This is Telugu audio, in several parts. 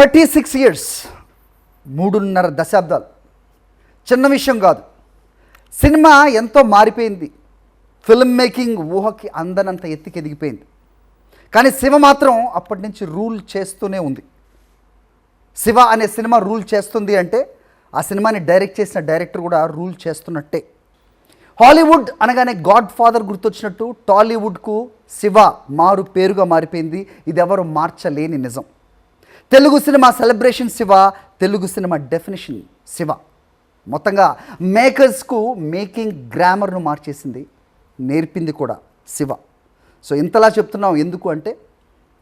36 years, 3.5 దశాబ్దాలు చిన్న విషయం కాదు. సినిమా ఎంతో మారిపోయింది. ఫిల్మ్ మేకింగ్ ఊహకి అందనంత ఎత్తుకి ఎదిగిపోయింది. కానీ శివ మాత్రం అప్పటి నుంచి రూల్ చేస్తూనే ఉంది. శివ అనే సినిమా రూల్ చేస్తుంది అంటే ఆ సినిమాని డైరెక్ట్ చేసిన డైరెక్టర్ కూడా రూల్ చేస్తున్నట్టే. హాలీవుడ్ అనగానే గాడ్ ఫాదర్ గుర్తొచ్చినట్టు టాలీవుడ్కు శివ మారు పేరుగా మారిపోయింది. ఇది ఎవరు మార్చలేని నిజం. Telugu cinema celebration Shiva, Telugu cinema definition Shiva. మొత్తంగా మేకర్స్కు మేకింగ్ గ్రామర్ను మార్చేసింది, నేర్పింది కూడా శివ. సో ఇంతలా చెప్తున్నాం ఎందుకు అంటే,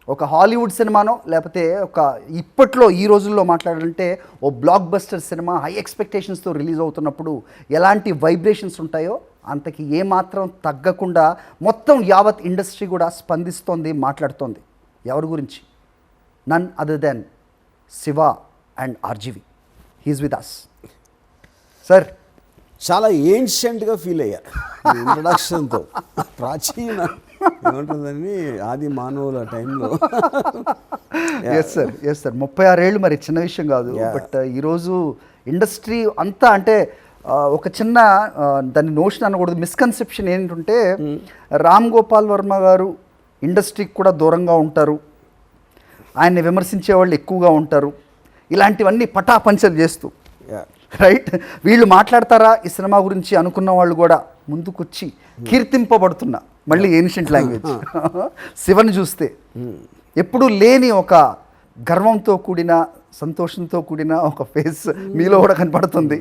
ఒక హాలీవుడ్ సినిమానో లేకపోతే ఒక ఇప్పట్లో ఈ రోజుల్లో మాట్లాడాలంటే ఓ బ్లాక్ బస్టర్ సినిమా హై ఎక్స్పెక్టేషన్స్తో రిలీజ్ అవుతున్నప్పుడు ఎలాంటి వైబ్రేషన్స్ ఉంటాయో అంతకి ఏమాత్రం తగ్గకుండా మొత్తం యావత్ ఇండస్ట్రీ కూడా స్పందిస్తోంది, మాట్లాడుతోంది. ఎవరి గురించి? None other than Shiva and RGV. He's with us. Sir, చాలా ఏన్షియంట్గా ఫీల్ అయ్యారు ఇంట్రడక్షన్తో. ప్రాచీన ఏమంటుందని ఆది మానవుల టైంలో. Yes sir, yes sir. 36 ఏళ్ళు మరి చిన్న విషయం కాదు. బట్ ఈరోజు ఇండస్ట్రీ అంతా అంటే ఒక చిన్న దాని నోషన్ అనకూడదు, మిస్కన్సెప్షన్ ఏంటంటే రామ్ గోపాల్ వర్మ గారు ఇండస్ట్రీకి కూడా దూరంగా ఉంటారు, ఆయన్ని విమర్శించే వాళ్ళు ఎక్కువగా ఉంటారు, ఇలాంటివన్నీ పటాపంచలు చేస్తూ రైట్. వీళ్ళు మాట్లాడతారా ఈ సినిమా గురించి అనుకున్న వాళ్ళు కూడా ముందుకొచ్చి కీర్తింపబడుతున్న మళ్ళీ ఏన్షియంట్ లాంగ్వేజ్ శివని చూస్తే ఎప్పుడూ లేని ఒక గర్వంతో కూడిన సంతోషంతో కూడిన ఒక ఫేస్ మీలో కూడా కనపడుతుంది.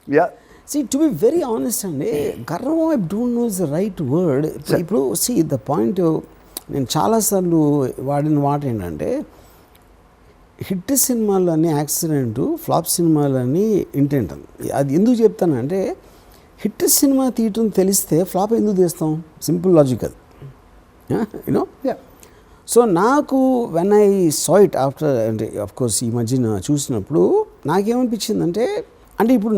Yeah, See, to be very honest అండి, గర్వం I don't no is the right word. ఇప్పుడు సి ద పాయింట్, నేను చాలాసార్లు వాడిన మాట ఏంటంటే, హిట్ సినిమాలన్నీ యాక్సిడెంట్, ఫ్లాప్ సినిమాలన్నీ ఇంటెంట్. అది ఎందుకు చెప్తానంటే, హిట్ సినిమా తీయటం తెలిస్తే ఫ్లాప్ ఎందుకు తీస్తాం? సింపుల్ లాజిక్ అది, యూనో. సో నాకు when I saw it after, అంటే ఆఫ్ కోర్స్ ఈ మధ్యన చూసినప్పుడు నాకేమనిపించిందంటే, అంటే ఇప్పుడు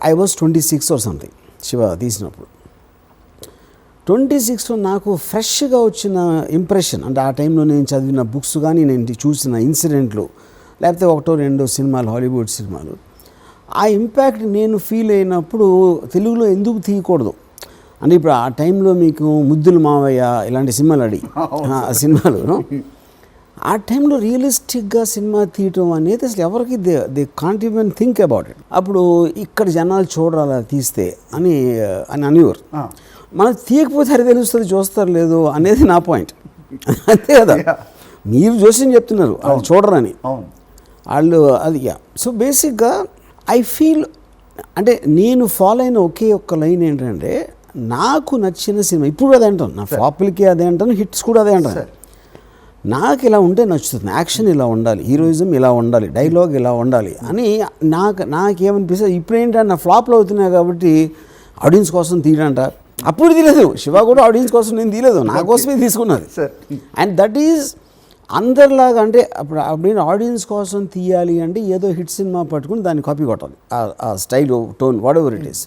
I was 26 or something Shiva తీసినప్పుడు. 26లో నాకు ఫ్రెష్గా వచ్చిన ఇంప్రెషన్, అంటే ఆ టైంలో నేను చదివిన బుక్స్ కానీ నేను చూసిన ఇన్సిడెంట్లు లేకపోతే 1-2 సినిమాలు, హాలీవుడ్ సినిమాలు, ఆ ఇంపాక్ట్ నేను ఫీల్ అయినప్పుడు తెలుగులో ఎందుకు తీయకూడదు అంటే, ఇప్పుడు ఆ టైంలో మీకు ముద్దులు మావయ్య ఇలాంటి సినిమాలు సినిమాలు ఆ టైంలో రియలిస్టిక్గా సినిమా తీయటం అనేది అసలు ఎవరికి they can't even think about it. అప్పుడు ఇక్కడ జనాలు చూడాలా తీస్తే అని అనేవారు. మనకు తీయకపోతే అది తెలుస్తుంది, చూస్తారు లేదు అనేది నా పాయింట్. అంతే కదా, మీరు జోస్యం చెప్తున్నారు వాళ్ళు చూడరని, వాళ్ళు అది. సో బేసిక్గా ఐ ఫీల్, అంటే నేను ఫాలో అయిన ఒకే ఒక్క లైన్ ఏంటంటే, నాకు నచ్చిన సినిమా ఇప్పుడు అదే అంటాను, నా ఫ్లాపులకి అదే అంటాను, హిట్స్ కూడా అదే అంటాను. నాకు ఇలా ఉంటే నచ్చుతుంది, యాక్షన్ ఇలా ఉండాలి, హీరోయిజం ఇలా ఉండాలి, డైలాగ్ ఇలా ఉండాలి అని నాకేమనిపిస్తుంది. ఇప్పుడు ఏంటంటే నా ఫ్లాప్లు అవుతున్నాయి కాబట్టి ఆడియన్స్ కోసం తీయడంట. అప్పుడు తీయలేదు, శివ కూడా ఆడియన్స్ కోసం నేను తీయలేదు, నా కోసమే తీసుకున్నది. అండ్ దట్ ఈజ్ అందరిలాగా, అంటే అప్పుడు ఆడియన్స్ కోసం తీయాలి అంటే ఏదో హిట్ సినిమా పట్టుకుని దాన్ని కాపీ కొట్టాలి, ఆ style, tone, what ever it is.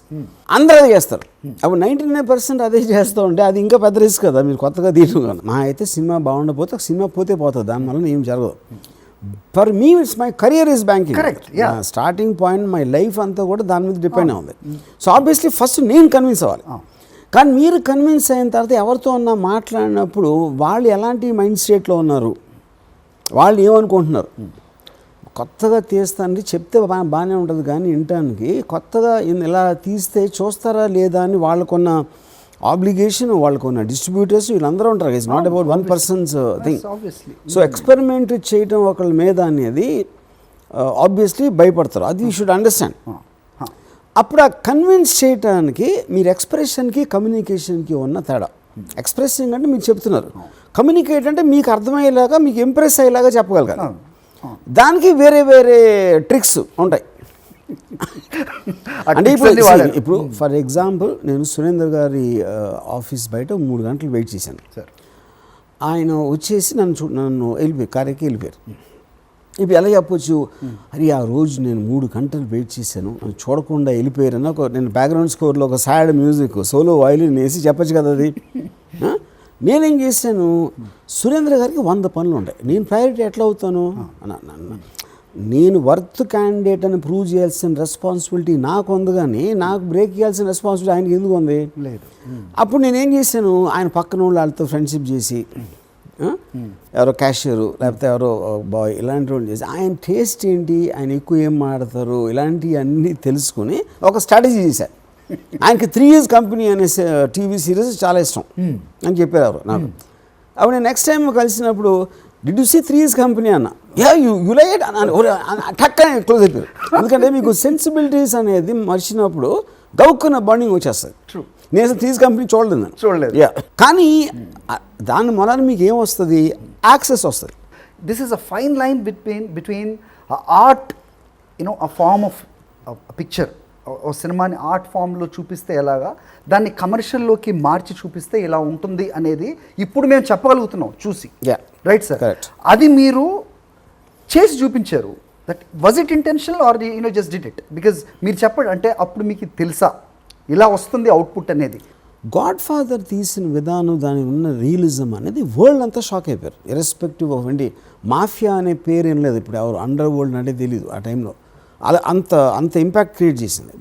అందరూ అదే చేస్తారు. అప్పుడు 99% అదే చేస్తూ ఉంటే అది ఇంకా పెద్ద రిస్క్ కదా, మీరు కొత్తగా తీయడం కదా. మా అయితే సినిమా బాగుండకపోతే సినిమా పోతే పోతుంది, దానివల్ల ఏం జరగదు. For me it's my career is banking. Starting point, my life అంతా కూడా దాని మీద డిపెండ్ అవుతుంది. సో ఆబ్వియస్లీ ఫస్ట్ నేను కన్విన్స్ అవ్వాలి. కానీ మీరు కన్విన్స్ అయిన తర్వాత ఎవరితో ఉన్నా మాట్లాడినప్పుడు వాళ్ళు ఎలాంటి మైండ్ స్టేట్లో ఉన్నారు, వాళ్ళు ఏమనుకుంటున్నారు. కొత్తగా తీస్తానని చెప్తే బాగానే ఉంటుంది, కానీ వినటానికి కొత్తగా ఇలా తీస్తే చూస్తారా లేదా అని వాళ్ళకున్న ఆబ్లిగేషన్, వాళ్ళకున్న డిస్ట్రిబ్యూటర్స్ వీళ్ళందరూ ఉంటారు. It's not about one persons thing. So experiment చేయడం ఒకళ్ళ మీద అనేది ఆబ్వియస్లీ భయపడతారు, అది యూ షుడ్ అండర్స్టాండ్. అప్పుడు ఆ కన్విన్స్ చేయటానికి మీరు ఎక్స్ప్రెషన్కి కమ్యూనికేషన్కి ఉన్న తేడా. ఎక్స్ప్రెసింగ్ అంటే మీరు చెప్తున్నారు, కమ్యూనికేట్ అంటే మీకు అర్థమయ్యేలాగా, మీకు ఇంప్రెస్ అయ్యేలాగా చెప్పగలగాలి. దానికి వేరే వేరే ట్రిక్స్ ఉంటాయి. అంటే ఇప్పుడు ఫర్ ఎగ్జాంపుల్, నేను సురేందర్ గారి ఆఫీస్ బయట 3 గంటలు వెయిట్ చేశాను. ఆయన వచ్చేసి నన్ను కార్యకి వెళ్ళిపోయారు. ఇప్పుడు ఎలా చెప్పొచ్చు, అది ఆ రోజు నేను 3 గంటలు వెయిట్ చేశాను, నన్ను చూడకుండా వెళ్ళిపోయారని నేను బ్యాక్గ్రౌండ్ స్కోర్లో ఒక సాడ్ మ్యూజిక్, సోలో వయలిన్ వేసి చెప్పచ్చు కదా. అది నేనేం చేశాను, సురేంద్ర గారికి 100 పనులు ఉంటాయి, నేను ప్రయారిటీ ఎట్లా అవుతాను నేను వర్త్ క్యాండిడేట్ అని ప్రూవ్ చేయాల్సిన రెస్పాన్సిబిలిటీ నాకు ఉంది, కానీ నాకు బ్రేక్ చేయాల్సిన రెస్పాన్సిబిలిటీ ఆయనకి ఎందుకు ఉంది లేదు. అప్పుడు నేనేం చేశాను, ఆయన పక్కన వాళ్ళతో ఫ్రెండ్షిప్ చేసి ఎవరో క్యాషియరు లేకపోతే ఎవరో బాయ్ ఇలాంటి వాళ్ళు చేసి ఆయన టేస్ట్ ఏంటి, ఆయన ఎక్కువ ఏం మాడతారు, ఇలాంటివి అన్నీ తెలుసుకుని ఒక స్ట్రాటజీ చేశారు. ఆయనకి 3 years కంపెనీ అనే టీవీ సిరీస్ చాలా ఇష్టం అని చెప్పారు ఎవరు నాకు. అప్పుడు నేను నెక్స్ట్ టైం కలిసినప్పుడు did you see 3 years company అన్న, యూ లైక్ ఇట్ టక్ అని క్లోజ్ అయిపోయారు. ఎందుకంటే మీకు సెన్సిబిలిటీస్ అనేది మర్చినప్పుడు గౌక్కున్న బాండింగ్ వచ్చేస్తుంది. నేను అసలు 3 years కంపెనీ చూడలేదు. కానీ దాని మూలాన మీకు ఏమొస్తుంది, యాక్సెస్ వస్తుంది. This is a fine line between art, a form of picture, ఓ సినిమాని ఆర్ట్ ఫామ్లో చూపిస్తే ఎలాగా, దాన్ని కమర్షియల్లోకి మార్చి చూపిస్తే ఇలా ఉంటుంది అనేది ఇప్పుడు మేము చెప్పగలుగుతున్నాం చూసి. రైట్ సార్, అది మీరు చేసి చూపించారు. That was it intentional or just did it because మీరు చెప్పండి, అంటే అప్పుడు మీకు తెలుసా ఇలా వస్తుంది అవుట్పుట్ అనేది? గాడ్ ఫాదర్ తీసిన విధానం, దాని ఉన్న రియలిజం అనేది వరల్డ్ అంతా షాక్ అయిపోయారు. ఇర్రెస్పెక్టివ్ ఆఫ్ అండి మాఫియా అనే పేరు ఏం లేదు, ఇప్పుడు ఎవరు అండర్ వరల్డ్ అంటే తెలియదు ఆ టైంలో, అలా అంత ఇంపాక్ట్ క్రియేట్ చేసింది.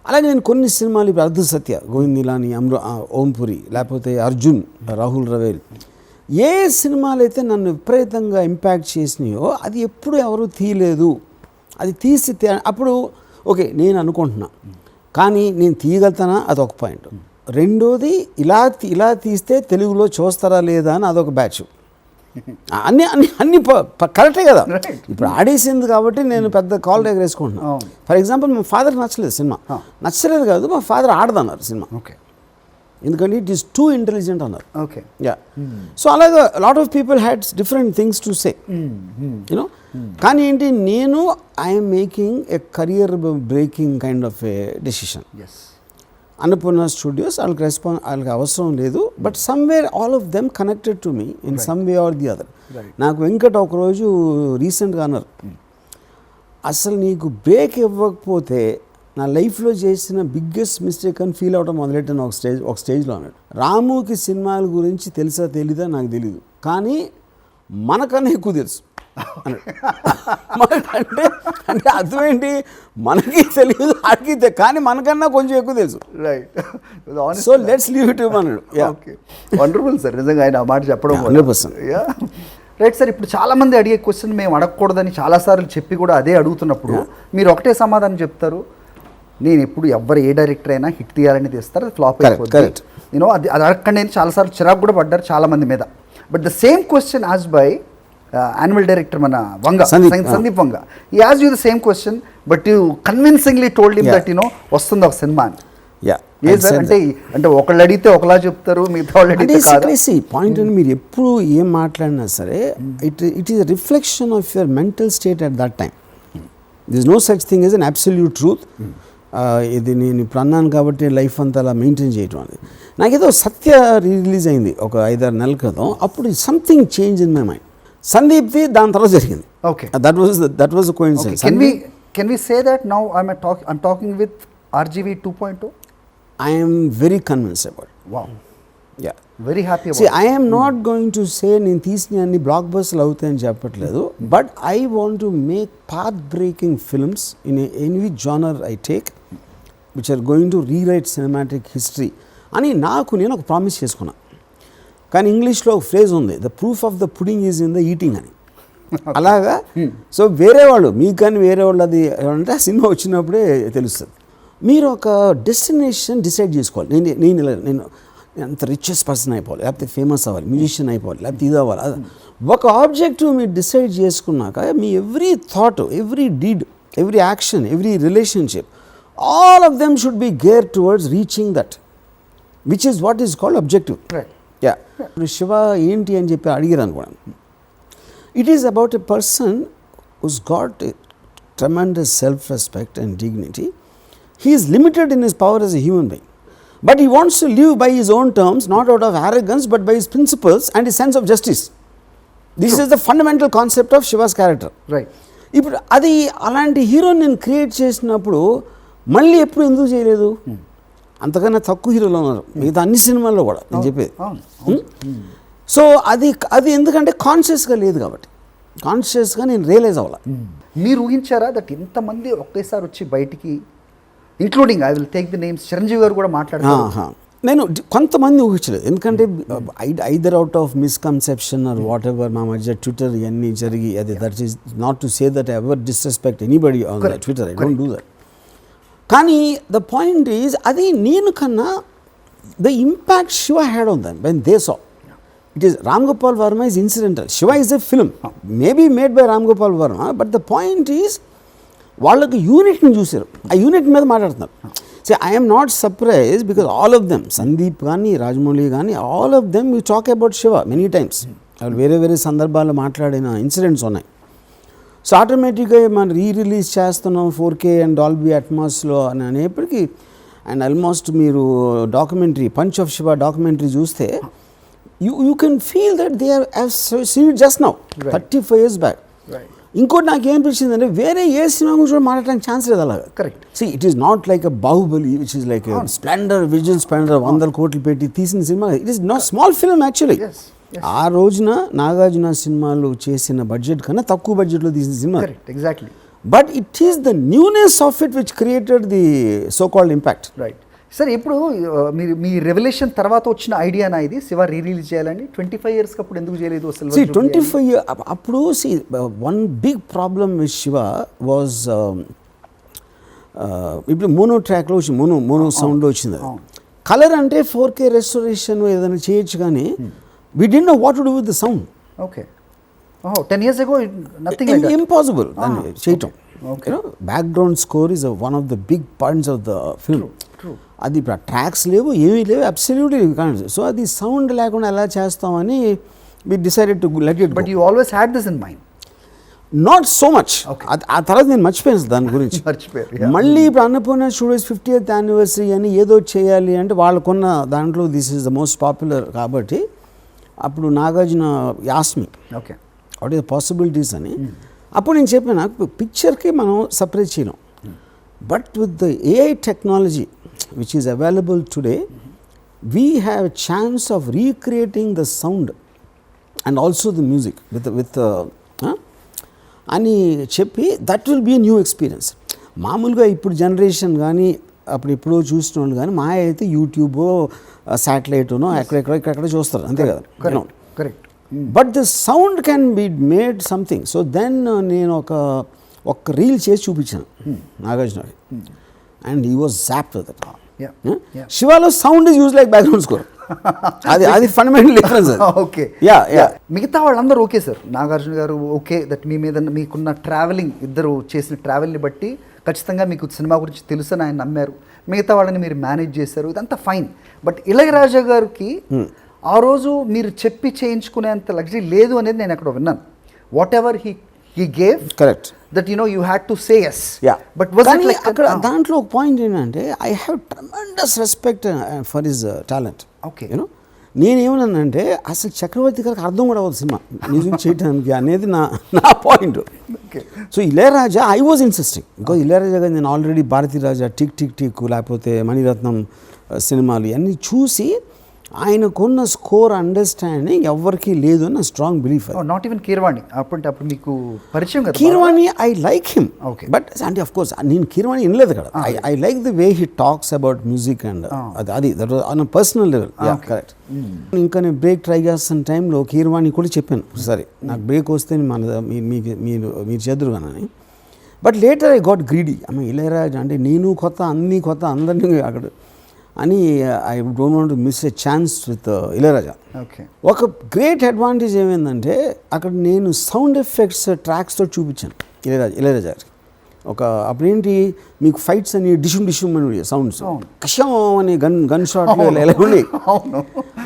అలాగే నేను కొన్ని సినిమాలు ఇప్పుడు అర్ధ సత్య, గోవింద్ ఓంపురి, లేకపోతే అర్జున్, రాహుల్ రవేల్, ఏ సినిమాలు అయితే నన్ను విపరీతంగా ఇంపాక్ట్ చేసినాయో అది ఎప్పుడు ఎవరు తీయలేదు. అది తీసి అప్పుడు ఓకే నేను అనుకుంటున్నా, కానీ నేను తీయగలుగుతానా అదొక పాయింట్. రెండోది ఇలా తీస్తే తెలుగులో చూస్తారా లేదా అని అదొక బ్యాచ్. అన్ని కరెక్టే కదా. ఇప్పుడు ఆడేసింది కాబట్టి నేను పెద్ద కాల్ దగ్గర వేసుకుంటున్నాను. ఫర్ ఎగ్జాంపుల్ మా ఫాదర్ నచ్చలేదు సినిమా, నచ్చలేదు కాదు, మా ఫాదర్ ఆడదన్నారు సినిమా. ఓకే, ఎందుకంటే ఇట్ ఈస్ టూ ఇంటెలిజెంట్ అన్నారు. Okay, yeah. సో అలాగా lot of people had different things to say, you know. కానీ ఏంటి, నేను I'm making a career breaking kind of a decision. Annapurna studios వాళ్ళకి అవసరం లేదు, but somewhere all of them connected to me in some way or the other. నాకు వెంకట్ ఒకరోజు రీసెంట్గా అన్నారు, అసలు నీకు బ్రేక్ ఇవ్వకపోతే నా లైఫ్లో చేసిన బిగ్గెస్ట్ మిస్టేక్ అని ఫీల్ అవడం మొదలెట్టాను ఒక స్టేజ్లో అన్నాడు. రాముకి సినిమాల గురించి తెలుసా తెలీదా నాకు తెలీదు, కానీ మనకన్నా ఎక్కువ తెలుసు అన్నాడు. అంటే అర్థం ఏంటి, మనకి తెలియదు ఆడికి, కానీ మనకన్నా కొంచెం ఎక్కువ తెలుసు. Right, so let's leave it అన్నాడు. ఓకే, వండర్ఫుల్ సార్, నిజంగా ఆయన ఆ మాట చెప్పడం 100%. రైట్ సార్, ఇప్పుడు చాలామంది అడిగే క్వశ్చన్ మేము అడగకూడదని చాలాసార్లు చెప్పి కూడా అదే అడుగుతున్నప్పుడు మీరు ఒకటే సమాధానం చెప్తారు, నేను ఎప్పుడు ఎవరు ఏ డైరెక్టర్ అయినా హిట్ తీయాలని తీస్తారు, అది ఫ్లాప్ అయిపోతుంది. అది అడగండి అని చాలాసార్లు చిరాకు కూడా పడ్డారు చాలామంది మీద. బట్ ద సేమ్ క్వశ్చన్ ఆస్ బై యాన్యువల్ డైరెక్టర్ మన సందీప్ వంగ. ఈ యాజ్ you the same question, but you convincingly told him that వస్తుంది ఒక సినిమా అని. అంటే ఒకళ్ళు అడిగితే ఒకలా చెప్తారు, మిగతా వాళ్ళు అడిగితే పాయింట్ అని. మీరు ఎప్పుడు ఏం మాట్లాడినా సరే it is reflection of your mental state at that time. This is no such thing as an absolute truth. ఇది నేను ఇప్పుడు అన్నాను కాబట్టి లైఫ్ అంతా అలా మెయింటైన్ చేయడం అనేది. నాకేదో సత్య రిలీజ్ అయింది ఒక 5-6 నెలల క్రితం, అప్పుడు something change in my mind. సందీప్ది దాని తర్వాత జరిగింది. Okay, that was coincidence. Can we say that now I'm talking with RGV 2.0? I am very convinced about it. Wow. Yeah. Very happy about it. See, it. I am not going to say నేను తీసిన అన్ని బ్లాక్ బస్టర్లు అవుతాయని చెప్పట్లేదు, but I want to make path breaking films in any genre I take which are going to rewrite cinematic history అని నేను ఒక ప్రామిస్ చేసుకున్నా. కానీ ఇంగ్లీష్లో ఒక ఫ్రేజ్ ఉంది, the proof of the pudding is in the eating అని. అలాగా సో వేరే వాళ్ళు మీకు కానీ వేరే వాళ్ళు అది అంటే సినిమా వచ్చినప్పుడే తెలుస్తుంది. మీరు ఒక డెస్టినేషన్ డిసైడ్ చేసుకోవాలి. నేను అంత రిచెస్ట్ పర్సన్ అయిపోవాలి, లేకపోతే ఫేమస్ అవ్వాలి, మ్యూజిషియన్ అయిపోవాలి, లేకపోతే ఇది అవ్వాలి. ఒక ఆబ్జెక్టివ్ మీరు డిసైడ్ చేసుకున్నాక మీ every thought, every deed, every action, every relationship, all of them should be gear towards reaching that which is what is called objective. Yeah. ఇప్పుడు శివ ఏంటి అని చెప్పి అడిగారు అనుకోండి. It is about a person who's got a tremendous self-respect and dignity. He is limited in his power as a human being, but he wants to live by his own terms, not out of arrogance, but by his principles and his sense of justice. This is the fundamental concept of Shiva's character. Right. ఇప్పుడు అది అలాంటి హీరోని నేను క్రియేట్ చేసినప్పుడు మళ్ళీ ఎప్పుడు ఎందుకు చేయలేదు అంతకన్నా తక్కువ హీరోలు ఉన్నారు మిగతా అన్ని సినిమాల్లో కూడా నేను చెప్పేది. అవును. సో అది ఎందుకంటే కాన్షియస్గా లేదు కాబట్టి, కాన్షియస్గా నేను రియలైజ్ అవ్వాలి. మీరు ఊహించారా దట్ ఇంతమంది ఒకేసారి వచ్చి బయటికి, including I will take the names, Chiranjeevi garu కూడా మాట్లాడారు. నేను కొంతమంది ఊహించలేదు, ఎందుకంటే either out of misconception or whatever మా మధ్య ట్విట్టర్ ఇవన్నీ జరిగి, అది that is not to say that ever disrespect anybody on the Twitter, I don't do that. కానీ ద పాయింట్ ఈజ్, అది నేను కన్నా the impact Shiva had on them when they saw. It is Ram Gopal Varma is incidental. Shiva is a film, maybe made by Ram Gopal Varma, but the point is, వాళ్ళకి యూనిట్ని చూసారు, ఆ యూనిట్ మీద మాట్లాడుతున్నారు. So I'm not surprise because all of them, Sandeep కానీ రాజమౌళి కానీ, all of them you talk about Shiva many times. వాళ్ళు వేరే వేరే సందర్భాల్లో మాట్లాడిన ఇన్సిడెంట్స్ ఉన్నాయి. సో ఆటోమేటిక్గా మనం రిలీజ్ చేస్తున్నాం 4K అండ్ డాల్బీ అట్మాస్లో అని అనేప్పటికీ, అండ్ ఆల్మోస్ట్ మీరు documentary punch of Shiva documentary చూస్తే you can feel that they have seen it just now, right. 35 years back. Right. ఇంకోటి నాకు ఏమనిపించింది అంటే, వేరే ఏ సినిమా గురించి కూడా మాట్లాడడానికి ఛాన్స్ లేదు అలాగా. Correct. See, it is not like a Bahubali, which is like a splendor, visual splendor, 100 కోట్లు పెట్టి తీసిన cinema. It is not small film actually. Yes. ఆ రోజున నాగార్జున సినిమాలు చేసిన బడ్జెట్ కన్నా తక్కువ బడ్జెట్లో తీసిన cinema. Correct, exactly. But it is the newness of it which created the so-called impact. Right. Sir, ఇప్పుడు మీరు మీ రెవల్యూషన్ తర్వాత వచ్చిన ఐడియానా ఇది, శివ రిలీజ్ చేయాలని? 25 years అప్పుడు ఎందుకు చేయలేదు అసలు? 25 years అప్పుడు one big problem with Shiva was, ఇప్పుడు మోనో ట్రాక్లో వచ్చి మోనో సౌండ్లో వచ్చింది. కలర్ అంటే 4K రెస్టోరేషన్ ఏదైనా చేయొచ్చు, కానీ we did know what to do with the sound. Okay. 10 years ago nothing like that. Impossible దాన్ని చేయటం. Background score is one of the big points of the film. అది ఇప్పుడు ట్రాక్స్ లేవు, ఏమీ లేవు, అబ్సల్యూట్లీ కాదు. సో అది సౌండ్ లేకుండా ఎలా చేస్తామని we decided to let it. But you always had this in mind? Not so much. ఆ తర్వాత నేను మర్చిపోయాను దాని గురించి. మళ్ళీ ఇప్పుడు అన్నపూర్ణ స్టూడియోస్ 50th anniversary అని ఏదో చేయాలి అంటే, వాళ్ళకున్న దాంట్లో this is the most popular కాబట్టి, అప్పుడు Nagarjuna asked me okay what is the possibilities అని. అప్పుడు నేను చెప్పాను, పిక్చర్కి మనం సపరేట్ చేయను, but with the AI technology which is available today, we have a chance of recreating the sound and also the music with అని చెప్పి, that will be a new experience. మామూలుగా ఇప్పుడు జనరేషన్ కానీ అప్పుడు ఎప్పుడో చూసిన వాళ్ళు కానీ, మా అయితే యూట్యూబ్ శాటిలైట్నో ఎక్కడెక్కడ చూస్తారు, అంతే కదా. Correct. But the sound can be made something. So then నేను ఒక రీల్ చేసి చూపించాను నాగార్జునకి, and he was zapped with it. శివాలో sound is use like background score. అది ఫండమెంటల్ డిఫరెన్స్. ఓకే. మిగతా వాళ్ళందరూ ఓకే సార్, నాగార్జున గారు ఓకే, దట్ మీ మీద మీకున్న ట్రావెలింగ్, ఇద్దరు చేసిన ట్రావెల్ని బట్టి ఖచ్చితంగా మీకు సినిమా గురించి తెలుసు అని ఆయన నమ్మారు, మిగతా వాళ్ళని మీరు మేనేజ్ చేశారు, ఇదంతా ఫైన్. బట్ ఇళయరాజా గారికి ఆ రోజు మీరు చెప్పి చేయించుకునేంత లగ్జరీ లేదు అనేది నేను ఎక్కడో విన్నాను. What ever he gave, correct, that you had to say yes. Yeah, but was it like అక్కడ దాంట్లో ఒక పాయింట్ ఏంటంటే, I have tremendous respect for his talent. Okay. నేనేమన్నానంటే, అసలు చక్రవర్తి గారికి అర్థం కూడా అవ్వదు సినిమా మ్యూజిక్ చేయడానికి అనేది నా point. So Ilaiyaraaja I was insisting, because Ilaiyaraaja గారు నేను already Bharathiraja, tick tick tick, లేకపోతే మణిరత్నం సినిమాలు ఇవన్నీ చూసి, ఆయనకున్న స్కోర్ అండర్స్టాండింగ్ ఎవరికి లేదు అని నా strong belief. Not even Keeravani అప్పుడు మీకు పరిచయం కదా? Keeravani I like him, but అంటే అఫ్ కోర్స్ నేను కీరవాణి వినలేదు కదా. I like the way he talks about music and అది that was on personal level. Correct. ఇంకా నేను బ్రేక్ ట్రై చేస్తున్న టైంలో కీరవాణి కూడా చెప్పాను, సరే నాకు బ్రేక్ వస్తే మీరు చెదురు అని. But later I got greedy. Ilaiyaraaja అంటే నేను కొత్త, అన్నీ కొత్త, అందరినీ అక్కడ అని, I don't want to miss a chance with Ilaiyaraaja. ఒక గ్రేట్ అడ్వాంటేజ్ ఏమైందంటే, అక్కడ నేను సౌండ్ ఎఫెక్ట్స్ ట్రాక్స్తో చూపించాను ఇళయరాజా గారికి. అప్పుడేంటి మీకు ఫైట్స్ అని డిషుమ్ అని సౌండ్స్, కషం అని గన్ షాట్లు ఎలా ఉండి,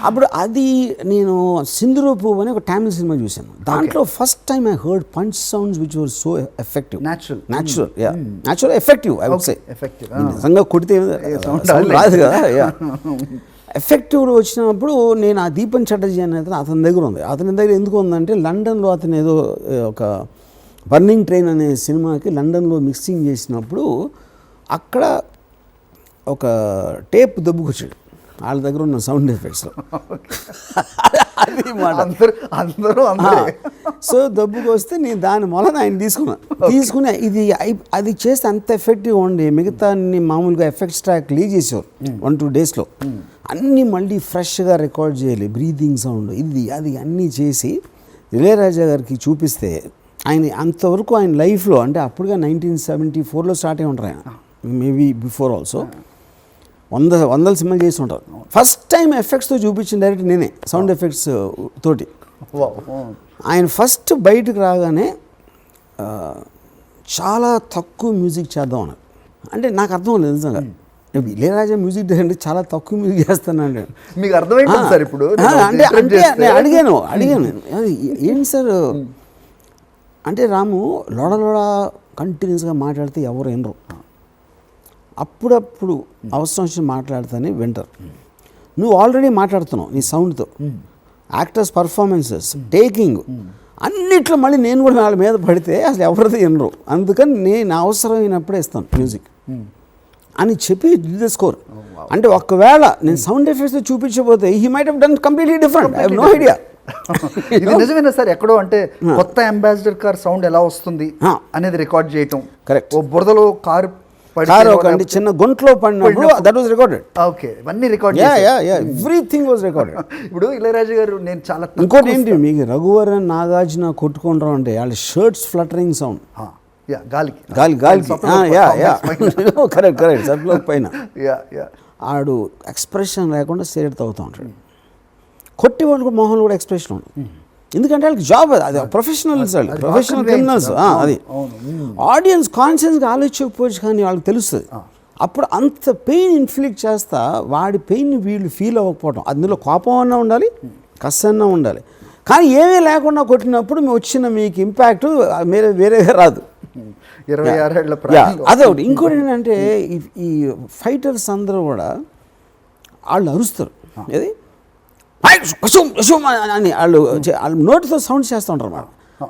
అప్పుడు అది నేను సింధూర పువ్వు అని ఒక తమిళ సినిమా చూశాను. దాంట్లో first time I heard punch sounds which were so effective, natural effective. I would say నిజంగా కొడితే రాదు కదా. ఎఫెక్టివ్ వచ్చినప్పుడు నేను ఆ దీపన్ చటర్జీ అనేది అతని దగ్గర ఉంది. అతని దగ్గర ఎందుకు ఉందంటే, లండన్లో అతను ఏదో ఒక బర్నింగ్ ట్రైన్ అనే సినిమాకి లండన్లో మిక్సింగ్ చేసినప్పుడు, అక్కడ ఒక టేప్ దబ్బుకొచ్చాడు వాళ్ళ దగ్గర ఉన్న సౌండ్ ఎఫెక్ట్స్లో. అది మాట. అందరూ సో దబ్బుకు వస్తే నేను దాని మూలన ఆయన తీసుకుని ఇది అది చేస్తే అంత ఎఫెక్టివ్గా ఉండి మిగతా అన్ని మామూలుగా ఎఫెక్ట్స్ ట్రాక్ లీజ్ చేసేవారు 1-2 డేస్లో. అన్నీ మళ్ళీ ఫ్రెష్గా రికార్డ్ చేయాలి, బ్రీతింగ్ సౌండ్ ఇది అది అన్నీ చేసి ఇళయరాజా గారికి చూపిస్తే ఆయన అంతవరకు ఆయన లైఫ్లో అంటే అప్పుడుగా 1974లో స్టార్ట్ అయి ఉంటారు ఆయన, మేబీ బిఫోర్ ఆల్సో. వందల సినిమాలు చేసి ఉంటారు. ఫస్ట్ టైం ఎఫెక్ట్స్తో చూపించిన డైరెక్ట్ నేనే, సౌండ్ ఎఫెక్ట్స్ తోటి. ఆయన ఫస్ట్ బయటకు రాగానే చాలా తక్కువ మ్యూజిక్ చేద్దాం అన్నారు. అంటే నాకు అర్థం లేదు నిజంగా, ఇళయరాజా మ్యూజిక్ డైరెక్టర్ చాలా తక్కువ మ్యూజిక్ చేస్తానండి. మీకు అర్థమైంది సార్ ఇప్పుడు? అంటే నేను అడిగాను ఏంటి సార్ అంటే, రాము లోడ కంటిన్యూస్గా మాట్లాడితే ఎవరు వినరు, అప్పుడప్పుడు అవసరం వచ్చి మాట్లాడితేనే వింటారు. నువ్వు ఆల్రెడీ మాట్లాడుతున్నావు నీ సౌండ్తో, యాక్టర్స్ పర్ఫార్మెన్సెస్, టేకింగ్ అన్నిట్లో మళ్ళీ నేను కూడా వాళ్ళ మీద పడితే అసలు ఎవరిది వినరు. అందుకని నేను అవసరమైనప్పుడే ఇస్తాను మ్యూజిక్ అని చెప్పి స్కోర్. అంటే ఒకవేళ నేను సౌండ్ ఎఫెక్ట్స్ చూపించబోతే he might have done completely different. I have no idea. ఇది నిజమేనా సార్? ఎక్కడో అంటే కొత్త అంబాసిడర్ కార్ సౌండ్ ఎలా వస్తుంది అనేది రికార్డ్ చేయటం. కరెక్ట్. ఓ బురదలో కారు ఒక చిన్న గుంట్లో పడినప్పుడు దట్ వాస్ రికార్డెడ్. ఓకే, ఇవన్నీ రికార్డ్. Everything was recorded. ఇప్పుడు ఇళయరాజా గారు నేను చాలా ఇంకోటి ఏంటి, మీకు రఘువరన్ నాగార్జున కొట్టుకుంటాం అంటే వాళ్ళ షర్ట్స్ ఫ్లటరింగ్ సౌండ్, గాలికి కరెక్ట్ సర్లో పైన ఆడు ఎక్స్ప్రెషన్ లేకుండా సిగరెట్ తాగుతూ ఉంటాడు. కొట్టి వాళ్ళు మొహంలో కూడా ఎక్స్ప్రెషన్ ఉండదు, ఎందుకంటే వాళ్ళకి జాబ్ అది, ప్రొఫెషనల్స్, వాళ్ళు ప్రొఫెషనల్ క్రిమినల్స్. అది ఆడియన్స్ కాన్షియస్గా ఆలోచించకపోవచ్చు కానీ వాళ్ళకి తెలుస్తుంది. అప్పుడు అంత పెయిన్ ఇన్ఫ్లిక్ట్ చేస్తా వాడి పెయిన్ని వీళ్ళు ఫీల్ అవ్వకపోవడం, అందులో కోపం అన్నా ఉండాలి, కష్టన్నా ఉండాలి. కానీ ఏమీ లేకుండా కొట్టినప్పుడు వచ్చిన మీకు ఇంపాక్ట్ వేరేగా రాదు. 26 ఏళ్ల అదొకటి. ఇంకోటి ఏంటంటే ఈ ఫైటర్స్ అందరూ కూడా వాళ్ళు అరుస్తారు, ఏది అని వాళ్ళు నోటితో సౌండ్ చేస్తూ ఉంటారు అన్నమాట.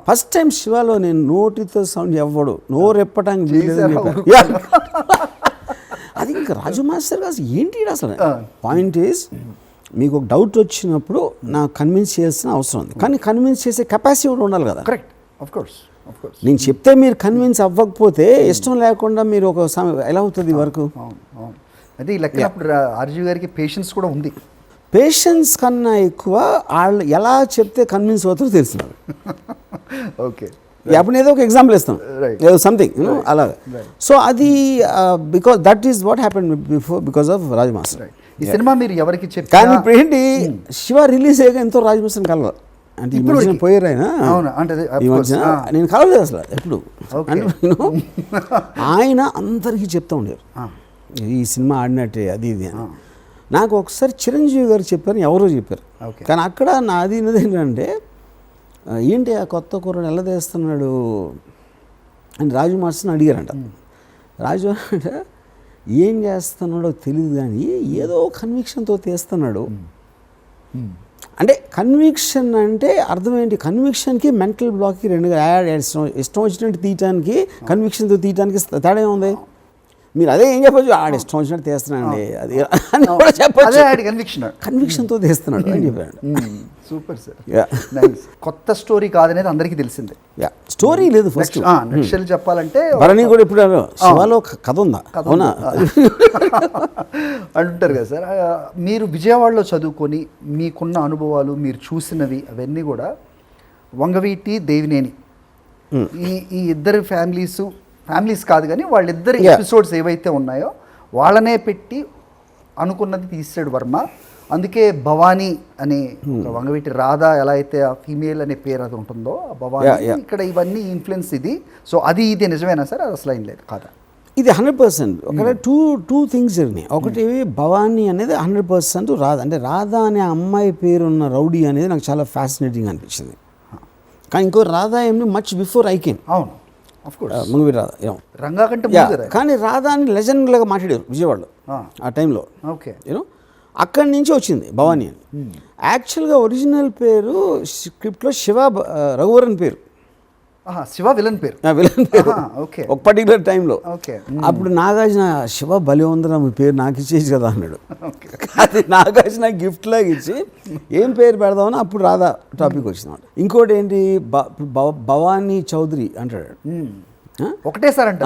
ఫస్ట్ టైం శివాలో నేను నోటితో సౌండ్ ఎవ్వడు నోరు ఎప్పటానికి వీలేదని చెప్పాను. అది ఇంకా రాజు మాస్టర్ గారు ఏంటి అసలు. పాయింట్ ఈజ్, మీకు ఒక డౌట్ వచ్చినప్పుడు నాకు కన్విన్స్ చేయాల్సిన అవసరం ఉంది, కానీ కన్విన్స్ చేసే కెపాసిటీ కూడా ఉండాలి కదా. Correct, of course. నేను చెప్తే మీరు కన్విన్స్ అవ్వకపోతే ఇష్టం లేకుండా మీరు ఒక ఎలా అవుతుంది వరకు. అదే ఈ లెక్క ఆర్జీ గారికి పేషెన్స్ కూడా ఉంది. పేషెన్స్ కన్నా ఎక్కువ వాళ్ళు ఎలా చెప్తే కన్విన్స్ అవుతారో తెలుస్తున్నారు. ఓకే, అప్పుడు ఏదో ఒక ఎగ్జాంపుల్ ఇస్తాం, ఏదో సంథింగ్ అలాగా. సో అది because that is what happened before because of Raj master. ఈ సినిమా మీరు ఎవరికి చెప్పారు? కానీ ఇప్పుడు ఏంటి, శివ రిలీజ్ అయ్యాక ఎంతో రాజ్ మాస్టర్ని కలవాలి అంటే ఈ మధ్యన పోయారు ఆయన. ఈ మధ్యన నేను కలవలేదు అసలు ఎప్పుడు. ఆయన అందరికీ చెప్తూ ఉండేవారు ఈ సినిమా ఆడినట్టే అది ఇది అని. నాకు ఒకసారి చిరంజీవి గారు చెప్పారు, ఎవరో చెప్పారు. కానీ అక్కడ నాది ఏంటంటే, ఏంటి ఆ కొత్త కూరడు ఎలా తీస్తున్నాడు అని రాజు మాస్టర్ని అడిగారంట. రాజు అంటే ఏం చేస్తున్నాడో తెలియదు కానీ ఏదో కన్విక్షన్తో తీస్తున్నాడు. అంటే కన్విక్షన్ అంటే అర్థం ఏంటి, కన్విక్షన్కి మెంటల్ బ్లాక్కి రెండుగా ఇష్టం వచ్చినట్టు తీయటానికి కన్విక్షన్తో తీయటానికి తేడా ఉంది. మీరు అదే ఏం చెప్పచ్చు, ఆడ ఇష్టం వచ్చినట్టు తీస్తున్నాండి అది అని కూడా చెప్పచ్చు. కన్విక్షన్తో తీస్తున్నాడు అని చెప్పాడు. Super sir. కొత్త స్టోరీ కాదనేది అందరికీ తెలిసిందే. స్టోరీ లేదు ఫస్ట్ చెప్పాలంటే భరణి కూడా ఇప్పుడు శివాలో కథ ఉందా అవునా అంటారు కదా సార్. మీరు విజయవాడలో చదువుకొని మీకున్న అనుభవాలు మీరు చూసినవి అవన్నీ కూడా వంగవీటి దేవినేని ఈ ఇద్దరు ఫ్యామిలీస్ కాదు కానీ వాళ్ళిద్దరు ఎపిసోడ్స్ ఏవైతే ఉన్నాయో వాళ్ళనే పెట్టి అనుకున్నది తీసాడు వర్మ. అందుకే భవానీ అనే వంగవీటి రాధా ఎలా అయితే ఆ ఫీమేల్ అనే పేరు అది ఉంటుందో ఆ భవానీ ఇక్కడ ఇవన్నీ ఇన్ఫ్లుయెన్స్ ఇది. సో అది ఇది నిజమేనా సార్? అది అసలు ఏం లేదు కాదా? ఇది 100%. ఒకవేళ టూ థింగ్స్ జరిగినాయి. ఒకటి భవానీ అనేది 100% రాధా, అంటే రాధా అనే అమ్మాయి పేరున్న రౌడీ అనేది నాకు చాలా ఫ్యాసినేటింగ్ అనిపించింది. కానీ ఇంకో రాధా ఏమి మచ్ బిఫోర్ ఐ కేమ్. అవును, ముందు రాధా రంగా కంటే కానీ రాధా అని లెజెండ్లాగా మాట్లాడారు విజయవాడలో ఆ టైంలో. ఓకే, అక్కడి నుంచి వచ్చింది భవానీ అని. యాక్చువల్గా ఒరిజినల్ పేరు స్క్రిప్ట్లో శివ రఘువరన్ పేరు. శివ విలన్ పేరు. విలన్ పేరు ఓకే. ఒక పర్టికులర్ టైంలో. ఓకే. అప్పుడు నాగార్జున శివ భలే ఉందిరా మీ పేరు నాకు ఇచ్చేసి కదా అన్నాడు. అది నాగార్జున గిఫ్ట్ లాగా ఇచ్చి ఏం పేరు పెడదామని అప్పుడు రాధా టాపిక్ వచ్చింది. ఇంకోటి ఏంటి భవానీ చౌదరి అంటాడు. ఒకటే సార్ అంటే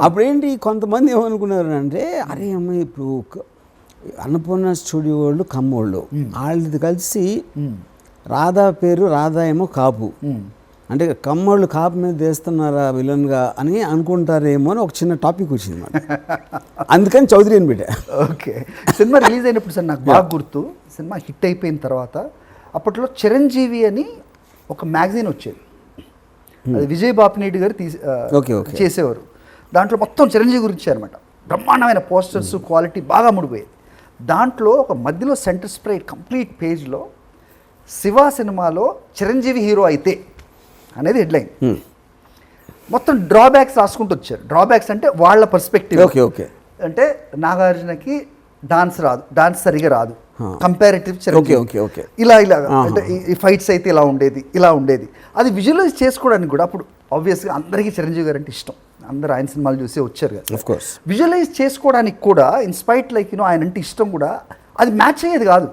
అప్పుడు ఏంటి కొంతమంది ఏమనుకున్నారు అంటే అరే అమ్మాయి ఇప్పుడు అన్నపూర్ణ స్టూడియో వాళ్ళు కమ్మోళ్ళు వాళ్ళది కలిసి రాధా పేరు రాధా ఏమో కాపు అంటే కమ్మోళ్ళు కాపు మీద వేస్తున్నారా విలన్గా అని అనుకుంటారేమో అని ఒక చిన్న టాపిక్ వచ్చింది మాట. అందుకని చౌదరి అని పెట్టా. ఓకే. సినిమా రిలీజ్ అయినప్పుడు సార్ నాకు బాగా గుర్తు, సినిమా హిట్ అయిపోయిన తర్వాత అప్పట్లో చిరంజీవి అని ఒక మ్యాగజైన్ వచ్చేది. అది విజయ్ బాపినేటి గారు చేసేవారు. దాంట్లో మొత్తం చిరంజీవి గురించి అనమాట. బ్రహ్మాండమైన పోస్టర్స్ క్వాలిటీ బాగా ముడిపోయేది. దాంట్లో ఒక మధ్యలో సెంటర్ స్ప్రైట్ కంప్లీట్ పేజ్లో శివ సినిమాలో చిరంజీవి హీరో అయితే అనేది హెడ్లైన్. మొత్తం డ్రాబ్యాక్స్ రాసుకుంటూ వచ్చారు. డ్రాబ్యాక్స్ అంటే వాళ్ళ పర్స్పెక్టివ్. Okay okay. అంటే నాగార్జునకి డాన్స్ సరిగా రాదు, కంపారిటివ్ ఇలా అంటే ఈ ఫైట్స్ అయితే ఇలా ఉండేది. అది విజువలైజ్ చేసుకోవడానికి కూడా అప్పుడు ఆబ్వియస్గా అందరికీ చిరంజీవి గారు అంటే ఇష్టం, అందరూ ఆయన సినిమాలు చూసి వచ్చారు కదా. విజువలైజ్ చేసుకోవడానికి కూడా ఇన్స్పైట్ లైక్ ఆయన అంటే ఇష్టం కూడా అది మ్యాచ్ అయ్యేది కాదు.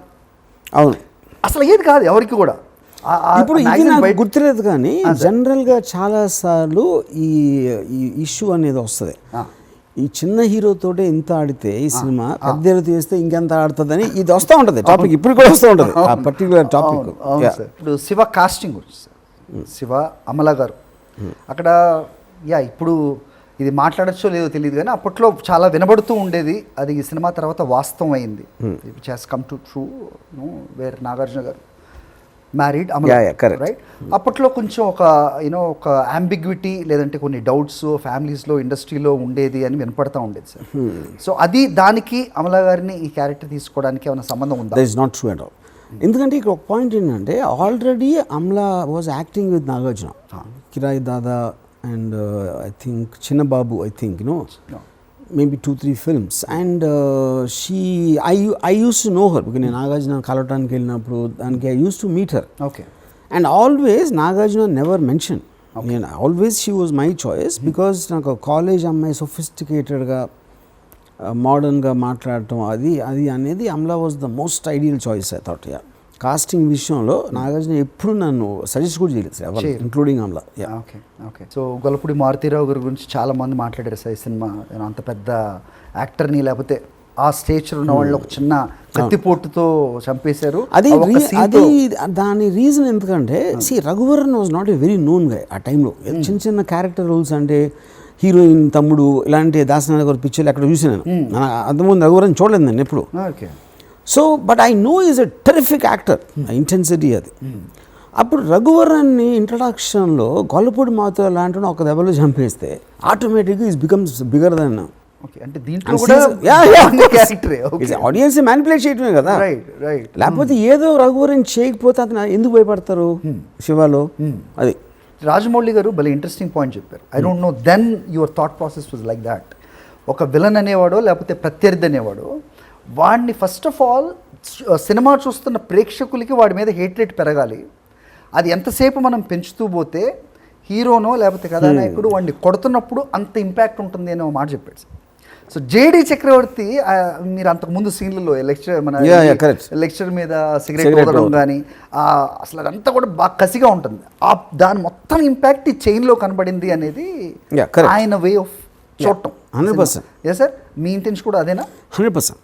అవును, అసలు అయ్యేది కాదు ఎవరికి కూడా. ఇప్పుడు ఇది నాకు గుర్తులేదు కానీ జనరల్గా చాలాసార్లు ఈ ఇష్యూ అనేది వస్తుంది. ఈ చిన్న హీరోతోటే ఇంత ఆడితే ఈ సినిమా పెద్ద హీరోతో చేస్తే ఇంకెంత ఆడుతుందని ఇది వస్తూ ఉంటుంది టాపిక్. ఇప్పుడు కూడా వస్తూ ఉంటుంది ఆ పర్టికులర్ టాపిక్. ఇప్పుడు శివ కాస్టింగ్ శివ అమలా గారు అక్కడ ఇప్పుడు ఇది మాట్లాడచ్చో లేదో తెలియదు కానీ అప్పట్లో చాలా వినబడుతూ ఉండేది. అది ఈ సినిమా తర్వాత వాస్తవం అయింది. Which has come to true where Nagarjuna garu married Amala, right? అప్పట్లో కొంచెం ఒక అంబిగ్విటీ లేదంటే కొన్ని డౌట్స్ ఫ్యామిలీస్లో ఇండస్ట్రీలో ఉండేది అని వినపడతా ఉండేది సార్. సో అది దానికి అమలా గారిని ఈ క్యారెక్టర్ తీసుకోవడానికి ఏమైనా సంబంధం ఉందా? That is not true at all. ఎందుకంటే ఇక్కడ ఒక పాయింట్ ఏంటంటే already Amala was acting with Nagarjuna, Kirayi Dada and I think Chinnababu, I think maybe 2-3 films, and I used to know her because నేను నాగార్జున కలవటానికి వెళ్ళినప్పుడు దానికి I used to meet her. Okay. And always Nagarjuna never mentioned. నేను always she was my choice because నాకు కాలేజ్ అమ్మాయి సొఫిస్టికేటెడ్గా మోడర్న్గా మాట్లాడటం అది అనేది Amala was the most ideal choice I thought. Casting విషయంలో నాగార్జున ఎప్పుడు నన్ను సజెస్ట్ కూడా చేయలేదు sir, including Amala. Okay okay. So Gollapudi Maruti Rao గారి గురించి చాలా మంది మాట్లాడారు సార్. ఈ సినిమా అంత పెద్ద యాక్టర్ని లేకపోతే ఆ స్టేజ్లో ఉన్న వాళ్ళు ఒక చిన్న కత్తిపోటుతో చంపేశారు. అది దాని రీజన్ ఎందుకంటే Raghuvaran was not a very known గా ఆ టైంలో. చిన్న చిన్న క్యారెక్టర్ రోల్స్ అంటే హీరోయిన్ తమ్ముడు ఇలాంటి దాసనాథ్ గారి పిక్చర్లు ఎక్కడ చూసాను. అంతకుముందు రఘువరన్ చూడలేదు నేను ఎప్పుడు. So but I know is a terrific actor, intensity అది. అప్పుడు రఘువరన్ని ఇంట్రడక్షన్లో గొల్లపూడి మాతో లాంటి ఒక దెబ్బలో చంపేస్తే ఆటోమేటిక్గా is becomes bigger than. Audience manipulate చేయటమే కదా, లేకపోతే ఏదో రఘువరన్ చేయకపోతే అతను ఎందుకు భయపడతారు శివాలో. అది రాజమౌళి గారు భలే ఇంట్రెస్టింగ్ పాయింట్ చెప్పారు. I don't know then your thought process was like that. ఒక విలన్ అనేవాడో లేకపోతే ప్రత్యర్థి అనేవాడో వాడిని ఫస్ట్ ఆఫ్ ఆల్ సినిమా చూస్తున్న ప్రేక్షకులకి వాడి మీద హేట్ రేట్ పెరగాలి. అది ఎంతసేపు మనం పెంచుతూ పోతే హీరోనో లేకపోతే కథానాయకుడు వాడిని కొడుతున్నప్పుడు అంత ఇంపాక్ట్ ఉంటుంది అనే మాట చెప్పాడు. సో జేడి చక్రవర్తి మీరు అంతకుముందు సీన్లలో లెక్చర్ మీద సిగరెట్ వదలడం కానీ అసలు అదంతా కూడా బాగా కసిగా ఉంటుంది. దాని మొత్తం ఇంపాక్ట్ ఈ చైన్లో కనబడింది అనేది ఆయన వే ఆఫ్ చూడటం. 100%. సార్ మీ ఇంటెన్షన్ కూడా అదేనా? 100%.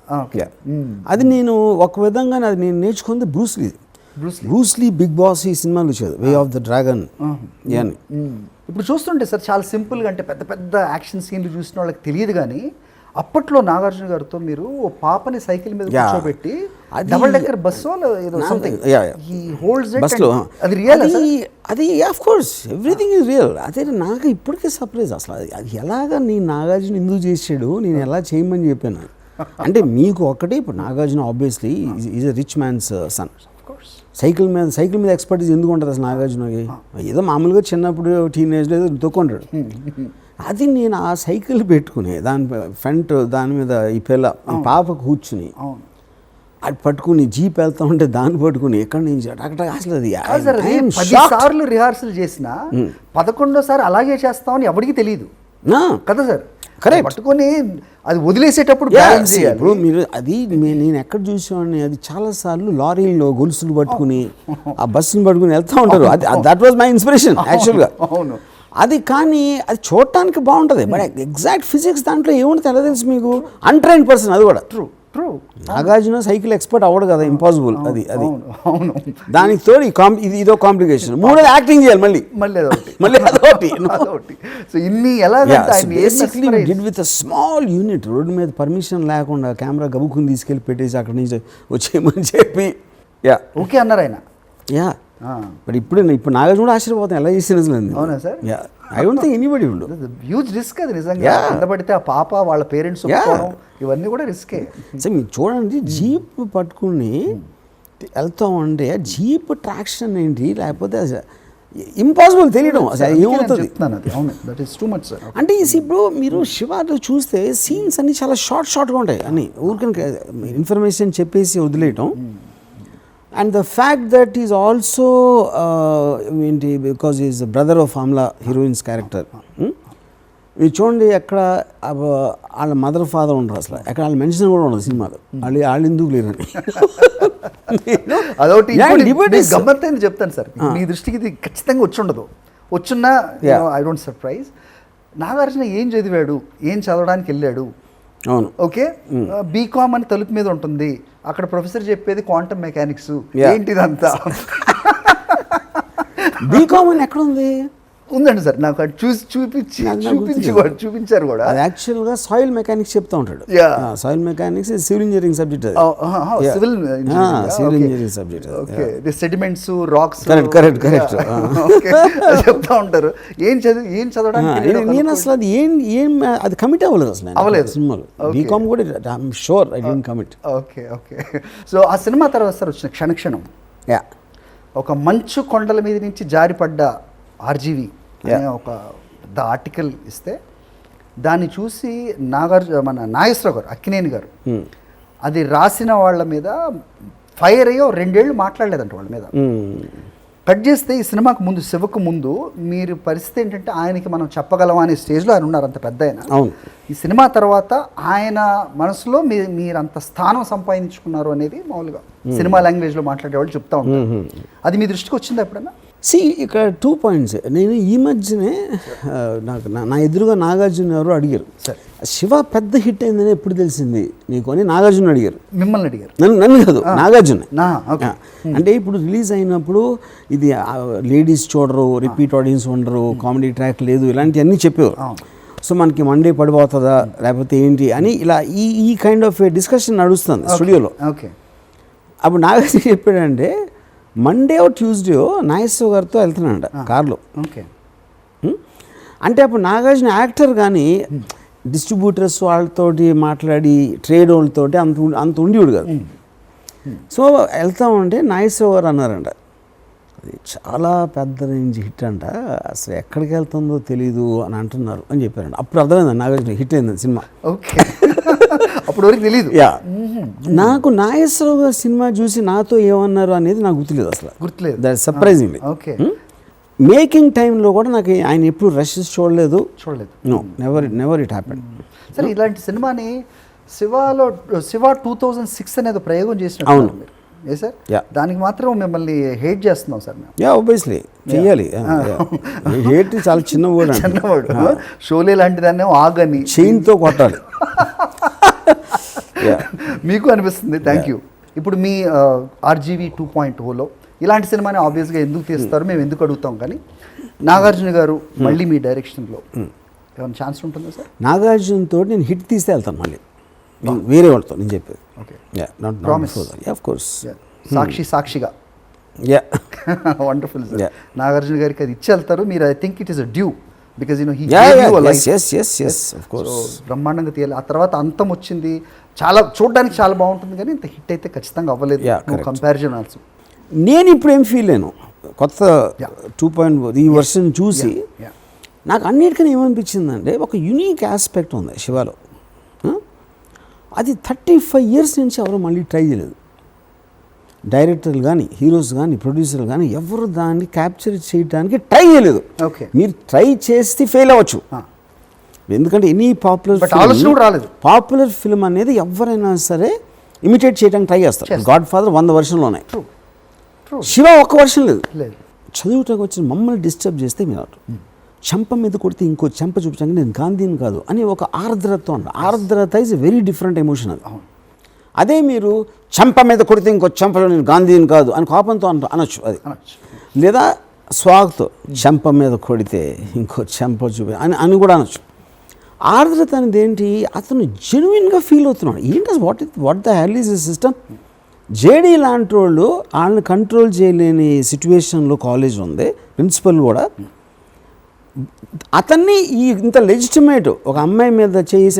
అది నేను ఒక విధంగా అది నేను నేర్చుకుంది బ్రూస్లీ బిగ్ బాస్ ఈ సినిమాలు వచ్చేది వే ఆఫ్ ద డ్రాగన్ అని. ఇప్పుడు చూస్తుంటే సార్ చాలా సింపుల్గా అంటే పెద్ద పెద్ద యాక్షన్ సీన్లు చూసిన వాళ్ళకి తెలియదు కానీ అప్పట్లో నాగార్జున గారితో మీరు ఓ పాపని సైకిల్ మీద కూర్చోబెట్టి డబుల్ డెక్కర్ బస్సు అది రియల్, అది of course everything is real. అదే నాకు ఇప్పటికే సర్ప్రైజ్ అసలు అది ఎలాగా నేను నాగార్జున ఎందుకు చేసాడు, నేను ఎలా చేయమని చెప్పాను. అంటే మీకు ఒక్కటే ఇప్పుడు Nagarjuna obviously is a rich man's son. Cycle మీద ఎక్స్పర్టీస్ ఎందుకు ఉంటుంది అసలు నాగార్జునకి? ఏదో మామూలుగా చిన్నప్పుడు టీనేజ్లో ఏదో తొక్కుంటాడు. అది నేను ఆ సైకిల్ పెట్టుకుని దాని ఫ్రంట్ దాని మీద ఈ పాప కూర్చుని అది పట్టుకుని జీప్ వెళ్తా ఉంటే దాన్ని పట్టుకుని ఎక్కడి నుంచి అక్కడ అసలు అది కాదు సార్, I am 10 shocked. సార్లు రిహార్సల్ చేసినా 11వ అలాగే చేస్తామని ఎవరికి తెలియదు కదా సార్. Correct. పట్టుకొని అది వదిలేసేటప్పుడు Yeah, బ్యాలెన్స్ see, చేయాలి. ఇప్పుడు మీరు అది నేను ఎక్కడ చూసేవాడిని, అది చాలాసార్లు లారీల్లో గొలుసులు పట్టుకుని ఆ బస్సును పట్టుకుని వెళ్తూ ఉంటారు. అది దట్ వాజ్ మై ఇన్స్పిరేషన్ యాక్చువల్గా. అవును. అది కానీ అది చూడటానికి బాగుంటుంది, బట్ ఎగ్జాక్ట్ ఫిజిక్స్ దాంట్లో ఏముంటుంది ఎలా తెలుసు మీకు? అన్ట్రైన్డ్ పర్సన్ అది కూడా. True true. Nagarjuna cycle expert అవ్వడు కదా, ఇంపాసిబుల్ అది. అవును. దానికి తోడు ఇది ఇదో కాంప్లికేషన్. మూడోది యాక్టింగ్ చేయాలి మళ్ళీ మళ్ళీ అదొకటి. సో ఇన్ని ఎలాగంటే ఆయన basically did with a small unit. Road మీద పర్మిషన్ లేకుండా కెమెరా గబుక్కుని తీసుకెళ్ళి పెట్టేసి అక్కడి నుంచి వచ్చేయమని చెప్పి ఓకే అన్నారు ఆయన. బట్ ఇప్పుడు నాగార్జున కూడా ఆశ్చర్యపోతాను ఎలా చేసిన. అవునా sir? I don't think anybody will. Huge risk అది నిజంగా. కింద పడితే ఆ పాప వాళ్ళ పేరెంట్స్ ఇవన్నీ కూడా రిస్కే. సో మీరు చూడండి, జీప్ పట్టుకుని వెళ్తా ఉంటే జీప్ ట్రాక్షన్ ఏంటి, లేకపోతే ఇంపాసిబుల్ తెలియడం అసలు ఏమవుతుంది అంటే. ఇప్పుడు మీరు శివాలో చూస్తే సీన్స్ అన్ని చాలా షార్ట్గా ఉంటాయి అన్ని, ఊరికనే ఇన్ఫర్మేషన్ చెప్పేసి వదిలేయటం. And the fact that is also ఏంటి, because is brother of Amala heroine's character. మీరు చూడండి, ఎక్కడ వాళ్ళ మదర్ ఫాదర్ ఉండరు అసలు, ఎక్కడ వాళ్ళ మెన్షన్ కూడా ఉండదు సినిమాలో. వాళ్ళు ఎందుకు లేరని అదొకటి గమ్మత్తైంది చెప్తాను సార్. మీ దృష్టికి ఇది ఖచ్చితంగా వచ్చుండదు. వచ్చున్నా ఐ డోంట్ సర్ప్రైజ్. నాగార్జున ఏం చదివాడు, ఏం చదవడానికి వెళ్ళాడు? అవును, ఓకే. బీకామ్ అని తలుపు మీద ఉంటుంది, అక్కడ ప్రొఫెసర్ చెప్పేది క్వాంటమ్ మెకానిక్స్. ఏంటిదంతా బీకామ్ అని ఎక్కడ ఉంది? ఉందండి సార్, నాకు అది చూపించారు కూడా. అది యాక్చువల్గా సాయిల్ మెకానిక్స్ చెప్తా ఉంటాడు. Soil mechanics civil engineering subject. Civil engineering subject. Sediments, rocks. Correct చెప్తా ఉంటారు. ఏం చదవడానికి నేను అసలు అది ఏం అది కమిట్ అవ్వలేదు అసలు. అవ్వలేదు సినిమాలో. బీకామ్ కూడా I'm sure I didn't commit. Okay. So ఆ సినిమా తర్వాత సార్ వచ్చిన క్షణక్షణం, ఒక మంచు కొండల మీద నుంచి జారిపడ్డ ఆర్జీవి అనే ఒక పెద్ద ఆర్టికల్ ఇస్తే దాన్ని చూసి మన నాగేశ్వరరావు గారు, అక్కినేని గారు అది రాసిన వాళ్ళ మీద ఫైర్ అయ్యో 2 ఏళ్ళు మాట్లాడలేదంట వాళ్ళ మీద. కట్ చేస్తే ఈ సినిమాకు ముందు, శివకు ముందు మీరు పరిస్థితి ఏంటంటే ఆయనకి మనం చెప్పగలమా అనే స్టేజ్లో ఆయన ఉన్నారు, అంత పెద్ద ఆయన. ఈ సినిమా తర్వాత ఆయన మనసులో మీరు అంత స్థానం సంపాదించుకున్నారు అనేది మామూలుగా సినిమా లాంగ్వేజ్లో మాట్లాడేవాళ్ళు చెప్తా ఉంటారు. అది మీ దృష్టికి వచ్చిందా ఎప్పుడన్నా? ఇక్కడ 2 పాయింట్స్. నేను ఈ మధ్యనే నాకు నా ఎదురుగా నాగార్జున ఎవరు అడిగారు, శివ పెద్ద హిట్ అయిందని ఎప్పుడు తెలిసింది నీకు అని నాగార్జున అడిగారు. మిమ్మల్ని అడిగారు? నన్ను కాదు, నాగార్జున. అంటే ఇప్పుడు రిలీజ్ అయినప్పుడు ఇది లేడీస్ చూడరు, రిపీట్ ఆడియన్స్ ఉండరు, కామెడీ ట్రాక్ లేదు, ఇలాంటివన్నీ చెప్పేవారు. సో మనకి మండే పడిపోతుందా లేకపోతే ఏంటి అని ఇలా ఈ కైండ్ ఆఫ్ డిస్కషన్ నడుస్తుంది స్టూడియోలో. అప్పుడు నాగార్జున చెప్పాడంటే, మండే ట్యూస్డే నాగేశ్వర గారితో వెళ్తున్నాడంట కార్లో. అంటే అప్పుడు నాగార్జున యాక్టర్ కానీ డిస్ట్రిబ్యూటర్స్ వాళ్ళతోటి మాట్లాడి ట్రేడ్ వాళ్ళతోటి అంత ఉండేవాడు కాదు. సో వెళ్తామంటే నాగేశ్వర గారు అన్నారంట, అది చాలా పెద్ద రేంజ్ హిట్ అంట, అసలు ఎక్కడికి వెళ్తుందో తెలీదు అని అంటున్నారు అని చెప్పారంట. అప్పుడు అర్థమైంది నాగార్జున హిట్ అయింది సినిమా. అప్పుడు వరకు తెలియదు. నాకు నాగేశ్వరరావు గారు సినిమా చూసి నాతో ఏమన్నారు అనేది నాకు గుర్తులేదు అసలు. That surprisingly. మేకింగ్ టైంలో కూడా నాకు ఆయన ఎప్పుడు రషెస్ చూడలేదు. No, never it happened. సరే, ఇలాంటి సినిమాని శివ 2006 అనేది ప్రయోగం చేసినట్టు. అవును సార్, దానికి మాత్రం మిమ్మల్ని హేట్ చేస్తున్నాం సార్ మేము. ఆబ్వియస్లీ చెయ్యాలి. హేట్ చాలా చిన్నవాడు. షోలే లాంటి దాన్ని ఆగని చైన్తో కొట్టాలి మీకు అనిపిస్తుంది. Thank you. ఇప్పుడు మీ ఆర్జీవి 2.0లో ఇలాంటి సినిమాని ఆబ్వియస్గా ఎందుకు తీస్తారు, మేము ఎందుకు అడుగుతాం, కానీ నాగార్జున గారు మళ్ళీ మీ డైరెక్షన్లో ఏమైనా ఛాన్స్ ఉంటుందా సార్? నాగార్జునతో నేను హిట్ తీస్తే వెళ్తాను మళ్ళీ, వేరే వాళ్ళతో నేను చెప్పేది. సాక్షిగా వండర్ఫుల్. నాగార్జున గారికి అది ఇచ్చి వెళ్తారు మీరు. I think it is a due, because బ్రహ్మాండంగా తీయాలి. ఆ తర్వాత అంతం వచ్చింది, చాలా చూడడానికి చాలా బాగుంటుంది, కానీ ఇంత హిట్ అయితే ఖచ్చితంగా అవ్వలేదు. Comparison also. నేను ఇప్పుడు ఏం ఫీల్ అయ్యాను, కొత్త 2.0 ఈ వర్షన్ చూసి నాకు అన్నిటికన్నా ఏమనిపించిందంటే, ఒక యూనిక్ ఆస్పెక్ట్ ఉంది శివాలో. అది 35 years నుంచి ఎవరు మళ్ళీ ట్రై చేయలేదు. డైరెక్టర్లు కానీ హీరోస్ కానీ ప్రొడ్యూసర్లు కానీ ఎవరు దాన్ని క్యాప్చర్ చేయడానికి ట్రై చేయలేదు. ఓకే, మీరు ట్రై చేస్తే ఫెయిల్ అవ్వచ్చు, ఎందుకంటే ఎనీ పాపులర్ ఫిల్మ్ అనేది ఎవరైనా సరే ఇమిటేట్ చేయడానికి ట్రై చేస్తారు. గాడ్ ఫాదర్ 100 వర్షన్లు ఉన్నాయి, శివ ఒక్క వర్షన్ లేదు. చదువుటకు వచ్చిన మమ్మల్ని డిస్టర్బ్ చేస్తే మీరు చెంప మీద కొడితే ఇంకో చెంప చూపించాక నేను గాంధీని కాదు అని ఒక ఆర్ద్రత ఉంటుంది. ఆర్ద్రత ఈజ్ వెరీ డిఫరెంట్ ఎమోషన్ అది. అదే మీరు చెంప మీద కొడితే ఇంకో చెంపలో నేను గాంధీని కాదు అని కోపంతో అనొచ్చు అది. లేదా స్వాగ్తో చెంప మీద కొడితే ఇంకో చెంప చూపి అని కూడా అనొచ్చు. ఆర్ద్రత అనేది ఏంటి, అతను జెన్యున్గా ఫీల్ అవుతున్నాడు. ఏంటి what the hell is the system. JD లాంటి వాళ్ళు వాళ్ళని కంట్రోల్ చేయలేని సిచ్యువేషన్లో కాలేజ్ ఉంది, ప్రిన్సిపల్ కూడా అతన్ని ఇంత లెజిటిమేట్ ఒక అమ్మాయి మీద చేసి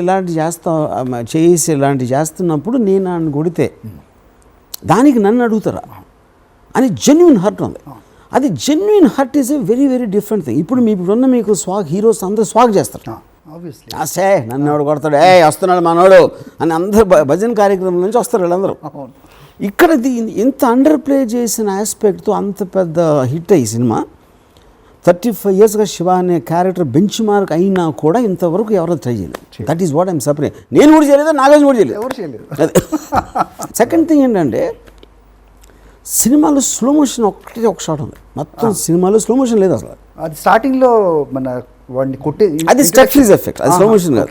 ఇలాంటి చేస్తున్నప్పుడు నేను నన్ను కొడితే దానికి నన్ను అడుగుతారా అని జెన్యున్ హర్ట్ ఉంది. అది genuine hurt is a very very different thing. ఇప్పుడు మీకు హీరోస్ అందరూ స్వాగ్ చేస్తారు, సే నన్ను ఎవడు కొడతాడు, వస్తున్నాడు మనోడు అని అందరూ భజన కార్యక్రమం నుంచి వస్తారు వీళ్ళందరూ. ఇక్కడ ఇంత అండర్ ప్లే చేసిన ఆస్పెక్ట్తో అంత పెద్ద హిట్ అయ్యి సినిమా 35 yearsగా శివ అనే క్యారెక్టర్ బెంచ్ మార్క్ అయినా కూడా ఇంతవరకు ఎవరో ట్రై చేయలేదు. That is what I'm surprise. నేను కూడా చేయలేదు, నాగార్జున కూడా చేయలేదు. సెకండ్ థింగ్ ఏంటంటే సినిమాలో స్లో మోషన్ ఒక షాట్ ఉంది, మొత్తం సినిమాలో స్లో మోషన్ లేదు అసలు. అది స్టార్టింగ్లో మన వాడిని కొట్టే అది స్టెప్లీస్ ఎఫెక్ట్, అది స్లో మోషన్ కాదు.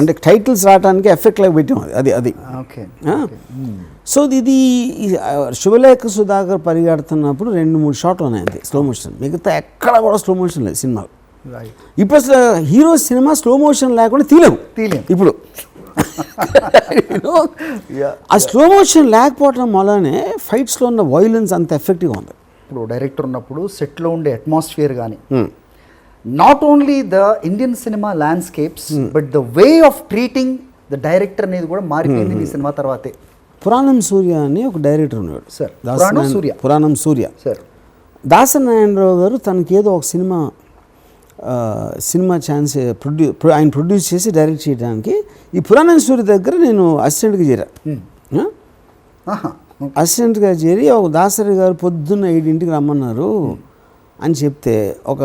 అంటే టైటిల్స్ రావడానికి ఎఫెక్ట్ లాగా పెట్టాం అది. సో ఇది శుభలేఖ సుధాకర్ పరిగెడుతున్నప్పుడు 2-3 షాట్లు ఉన్నాయి అంతే స్లో మోషన్, మిగతా ఎక్కడ కూడా స్లో మోషన్ లేదు సినిమాలో. ఇప్పుడు అసలు హీరో సినిమా స్లో మోషన్ లేకుండా తీయలేము ఇప్పుడు. ఆ స్లో మోషన్ లేకపోవడం వల్లనే ఫైట్స్లో ఉన్న వైలెన్స్ అంత ఎఫెక్టివ్గా ఉంది. ఇప్పుడు డైరెక్టర్ ఉన్నప్పుడు సెట్లో ఉండే అట్మాస్ఫియర్ కానీ not only the Indian cinema landscapes but the way of treating the director అనేది కూడా మారిపోయింది ఈ సినిమా తర్వాతే. పురాణం సూర్య అని ఒక డైరెక్టర్ ఉన్నాడు సార్, పురాణం సూర్య సార్. దాసనారాయణరావు గారు తనకి ఏదో ఒక సినిమా ఛాన్స్ ఆయన ప్రొడ్యూస్ చేసి డైరెక్ట్ చేయడానికి ఈ పురాణం సూర్య దగ్గర నేను అసిస్టెంట్గా చేరా. అసిస్టెంట్గా చేరి ఒక దాసరి గారు పొద్దున్న 7 రమ్మన్నారు అని చెప్తే ఒక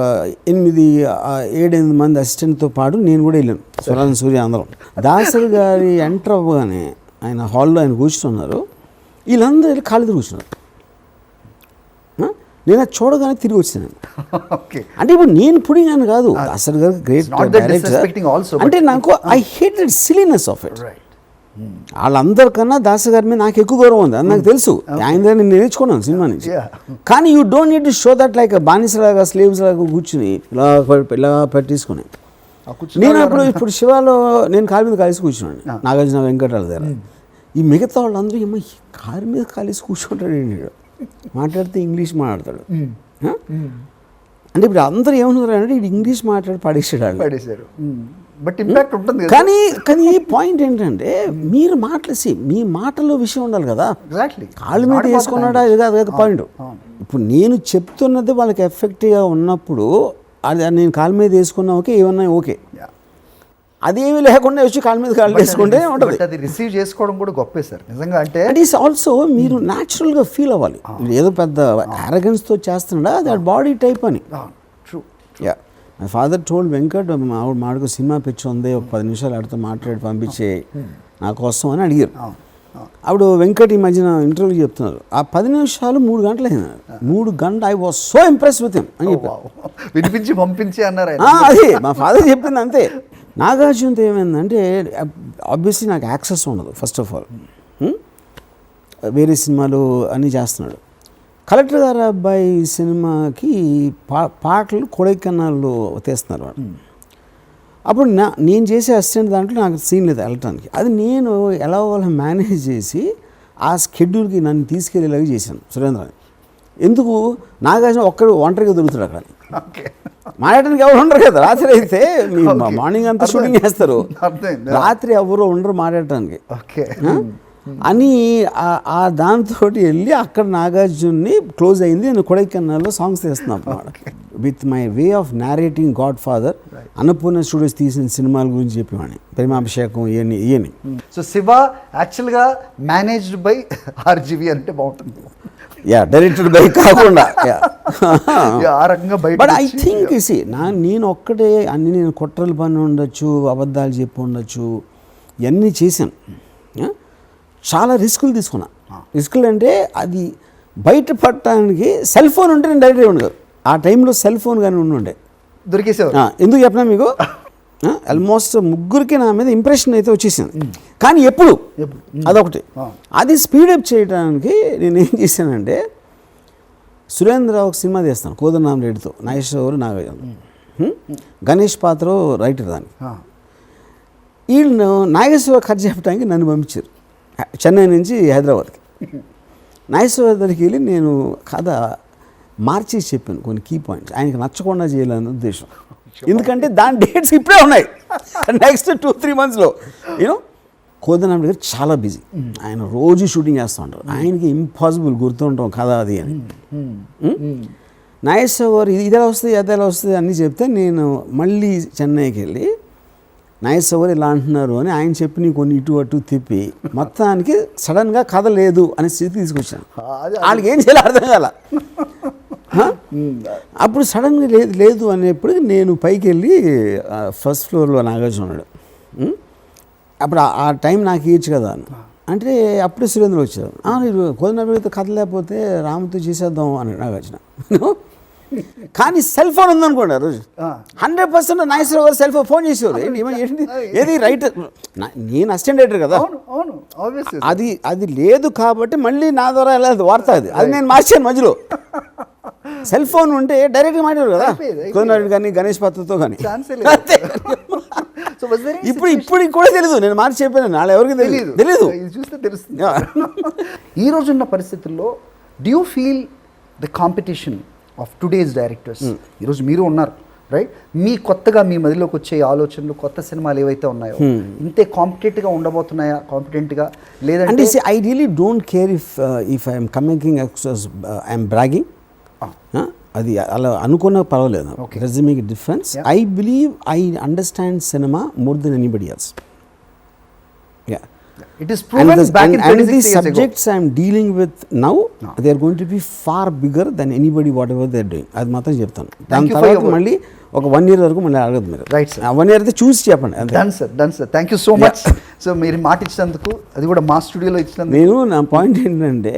7-8 మంది అసిస్టెంట్తో పాటు నేను కూడా వెళ్ళాను పురాణం సూర్య అందరం. దాసరి గారి ఎంటర్ అవ్వగానే ఆయన హాల్లో ఆయన కూర్చున్నారు, వీళ్ళందరూ వెళ్ళి కాళ్ళు కూర్చున్నారు. నేను అది చూడగానే తిరిగి వచ్చాను. అంటే ఇప్పుడు నేను పుడింగాను కాదు, దాసరి గారు గ్రేట్ డైరెక్టర్. అంటే నాకు I hated silliness of it. వాళ్ళందరికన్నా దాసరి గారి మీద నాకు ఎక్కువ గౌరవం ఉంది, అది నాకు తెలుసు. ఆయన దగ్గర నేను నేర్చుకున్నాను సినిమా నుంచి. కానీ you don't need to show that like బానిసలాగా స్లేవ్స్ లాగా కూర్చుని ఇలా పెట్టేసుకుని. నేను ఇప్పుడు శివాలో నేను కాలు మీద కాలేసి కూర్చున్నాను, నాగార్జున వెంకటరావు దగ్గర. ఈ మిగతా వాళ్ళందరూ ఏమో కారు మీద కాలేసి కూర్చుంటాడు, మాట్లాడితే ఇంగ్లీష్ మాట్లాడతాడు. అంటే ఇప్పుడు అందరూ ఏమన్నారు అంటే ఇది ఇంగ్లీష్ మాట్లాడి పడేసాడు. బట్ ఇంపాక్ట్ ఉంటుంది. కానీ ఈ పాయింట్ ఏంటంటే మీరు మీ మాటల్లో విషయం ఉండాలి కదా. కాళ్ళ మీద వేసుకున్నాడా ఇది కాదు పాయింట్. ఇప్పుడు నేను చెప్తున్నది వాళ్ళకి ఎఫెక్టివ్గా ఉన్నప్పుడు అది నేను కాళ్ళ మీద వేసుకున్నా ఓకే, ఏమన్నా ఓకే. అదేమీ లేకుండా వచ్చి కాళ్ళ మీద కాళ్ళు వేసుకుంటే ఉంటుంది. అది రిసీవ్ చేసుకోవడం కూడా గొప్పే సార్ నిజంగా. అంటే అండ్ ఈస్ ఆల్సో మీరు న్యాచురల్గా ఫీల్ అవ్వాలి. ఏదో పెద్ద అరగెన్స్తో చేస్తున్నాడా దట్ బాడీ టైప్ అని. Yeah, my father told Venkat మాకు సినిమా పిచ్చి ఉంది, ఒక 10 నిమిషాలు ఆడితో మాట్లాడి పంపించే నా కోసం అని అడిగారు. అప్పుడు వెంకట్ ఈ మధ్యన ఇంటర్వ్యూ చెప్తున్నారు, ఆ 10 నిమిషాలు 3 గంటలు అయినారు. 3 గంటలు I was so impress with him అని చెప్పారు. వినిపించి పంపించి అన్నారు. అది మా ఫాదర్ చెప్పింది అంతే. నాగార్జునతో ఏమైందంటే ఆబ్వియస్లీ నాకు యాక్సెస్ ఉండదు ఫస్ట్ ఆఫ్ ఆల్. వేరే సినిమాలు అన్నీ చేస్తున్నాడు. కలెక్టర్ గారు అబ్బాయి సినిమాకి పాటలు కొడైకెనాల్లో తీస్తున్నారు వాడు. అప్పుడు నేను చేసే అసిస్టెంట్ దాంట్లో నాకు సీన్ లేదు వెళ్ళటానికి. అది నేను ఎలా మేనేజ్ చేసి ఆ స్కెడ్యూల్కి నన్ను తీసుకెళ్ళేలాగా చేశాను సురేంద్రని. ఎందుకు నాగార్జున ఒక్కడు ఒంటరిగా దొరుకుతాడు అక్కడ. మాట్లాడడానికి ఎవరు ఉండరు కదా. రాత్రి అయితే మార్నింగ్ అంతా షూటింగ్ చేస్తారు, రాత్రి ఎవరు ఉండరు మాట్లాడటానికి. అని ఆ దాంతో వెళ్ళి అక్కడ నాగార్జున్ని క్లోజ్ అయింది. నేను కొడైకెనాల్లో సాంగ్స్ తీస్తున్నాను అన్నమాట. With my way of narrating Godfather, Annapurna studios తీసిన సినిమాల గురించి చెప్పేవాడిని, ప్రేమాభిషేకం ఇవన్నీ. సో శివ యాక్చువల్గా మేనేజ్డ్ బై ఆర్జీవి అంటే బాగుంటుంది. డైరెక్టెడ్ బై కాకుండా ఆ రకంగా బయట. బట్ ఐ థింక్ నేను ఒక్కటే అన్ని, నేను కుట్రలు పని ఉండొచ్చు, అబద్ధాలు చెప్పి ఉండొచ్చు, ఇవన్నీ చేశాను. చాలా రిస్కులు తీసుకున్నా. రిస్కులు అంటే అది బయటపడటానికి సెల్ ఫోన్ ఉంటే నేను డైరెక్ట్గా ఉండదు. ఆ టైంలో సెల్ ఫోన్ కానీ ఉండే దొరికేసేవారు. ఎందుకు చెప్పినా మీకు, ఆల్మోస్ట్ ముగ్గురికి నా మీద ఇంప్రెషన్ అయితే వచ్చేసింది. కానీ ఎప్పుడు అదొకటి. అది స్పీడప్ చేయడానికి నేను ఏం చేశానంటే, సురేంద్రరావు ఒక సినిమా తీస్తాను కోదండరామిరెడ్డితో, నాగేశ్వరరావు నాగార్జున, గణేష్ పాత్ర రైటర్ దానికి. వీళ్ళు నాగేశ్వరరావు కథ చెప్పడానికి నన్ను పంపించారు చెన్నై నుంచి హైదరాబాద్కి. నాగేశ్వరరావు దగ్గరికి వెళ్ళి నేను కథ మార్చేసి చెప్పాను కొన్ని కీ పాయింట్స్, ఆయనకి నచ్చకుండా చేయాలనే ఉద్దేశం. ఎందుకంటే దాని డేట్స్ ఇప్పుడే ఉన్నాయి, నెక్స్ట్ 2-3 monthsలో. యూనో కోదండరామిరెడ్డి గారు చాలా బిజీ, ఆయన రోజు షూటింగ్ చేస్తూ ఉంటారు, ఆయనకి ఇంపాసిబుల్ గుర్తుంటాం కదా అది అని. నాగేశ్వరరావు గారు ఇది ఎలా వస్తుంది అది ఎలా వస్తుంది అన్నీ చెప్తే, నేను మళ్ళీ చెన్నైకి వెళ్ళి నాగేశ్వరరావు గారు ఇలా అంటున్నారు అని ఆయన చెప్పి కొన్ని ఇటు అటు తిప్పి మొత్తానికి సడన్గా కథ లేదు అనే స్థితి తీసుకొచ్చాను. వాళ్ళకి ఏం చేయాలి అర్థం కాల. అప్పుడు సడన్గా లేదు అనేప్పుడు నేను పైకి వెళ్ళి ఫస్ట్ ఫ్లోర్లో నాగార్జున ఉన్నాడు. అప్పుడు ఆ టైం నాకు ఇవ్వచ్చు కదా అంటే, అప్పుడే సురేంద్ర వచ్చారు. మీరు కోదండరామిరెడ్డితో కథ లేకపోతే రాముతో చేసేద్దాం అని నాగార్జున. కానీ సెల్ ఫోన్ ఉందనుకోండి ఆ రోజు 100% నాగేశ్వరరావు గారు సెల్ ఫోన్ చేసేవారు. ఏంటి ఏది రైట్, నేను అసిస్టెంట్ డైరెక్టర్ కదా, అది లేదు కాబట్టి మళ్ళీ నా ద్వారా ఎలా వార్త అది నేను మార్చాను మధ్యలో. సెల్ ఫోన్ ఉంటే డైరెక్ట్గా మాట్లాడారు కదా కోదండరామిరెడ్డి కానీ గణేష్ పాత్రతో కానీ. ఇప్పుడు కూడా తెలీదు, నేను మార్చి చెప్పాను, నాಳೆ ఎవరికి తెలీదు. చూస్తే తెలుస్తుంది. ఈ రోజున్న పరిస్థితుల్లో do you feel the competition of today's directors, ఈరోజు మీరు ఉన్నారు రైట్, మీ కొత్తగా మీ మదిలోకి వచ్చే ఆలోచనలు, కొత్త సినిమాలు ఏవైతే ఉన్నాయో ఇంతే కాంపిటేటివ్గా ఉండబోతున్నాయా, కాంపిటెంట్గా లేదంటే? I really don't care if I'm coming actors, I'm bragging. అది అలా అనుకున్నా పర్వాలేదు, does make a difference. I believe I understand cinema more than anybody else. It is proven back in 26 years ago. And the subjects I am dealing with now, they are going to be far bigger than anybody whatever they are doing. అది మాత్రం చెప్తాను. దాని తర్వాత మళ్ళీ ఒక 1 year వరకు మళ్ళీ అడగదు మీరు. Right sir. 1 year అయితే చూసి చెప్పండి. Done sir. Thank you so much. So మీరు మాట ఇచ్చినందుకు, అది కూడా మా స్టూడియోలో ఇచ్చినందుకు. నేను నా పాయింట్ ఏంటంటే,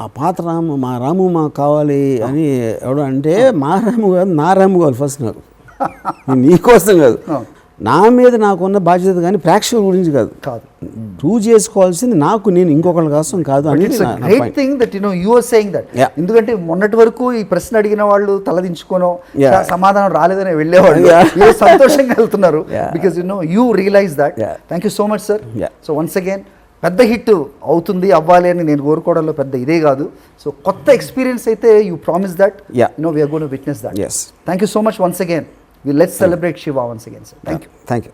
ఆ పాత్ర మా రాము మాకు కావాలి అని ఎవడు అంటే, మా రాము కాదు నా రాము కావాలి ఫస్ట్ నాకు. నీకోసం కాదు, నా మీద నాకున్న బాధ్యత, కానీ ప్రేక్షకుల గురించి కాదు. ప్రూవ్ చేసుకోవాల్సింది నాకు, నేను ఇంకొకళ్ళ కోసం కాదు అని. Great thing that you are saying that. ఎందుకంటే మొన్నటి వరకు ఈ ప్రశ్న అడిగిన వాళ్ళు తలదించుకోనో సమాధానం రాలేదని వెళ్ళేవాళ్ళు, సంతోషంగా వెళ్తున్నారు. Because you realise that. Thank you so much sir. So once again పెద్ద హిట్ అవుతుంది, అవ్వాలి అని నేను కోరుకోవడంలో పెద్ద ఇదే కాదు. సో కొత్త ఎక్స్పీరియన్స్ అయితే you promise that, we are going to witness that. Thank you so much once again. Let's celebrate Shiva once again, sir. Thank you.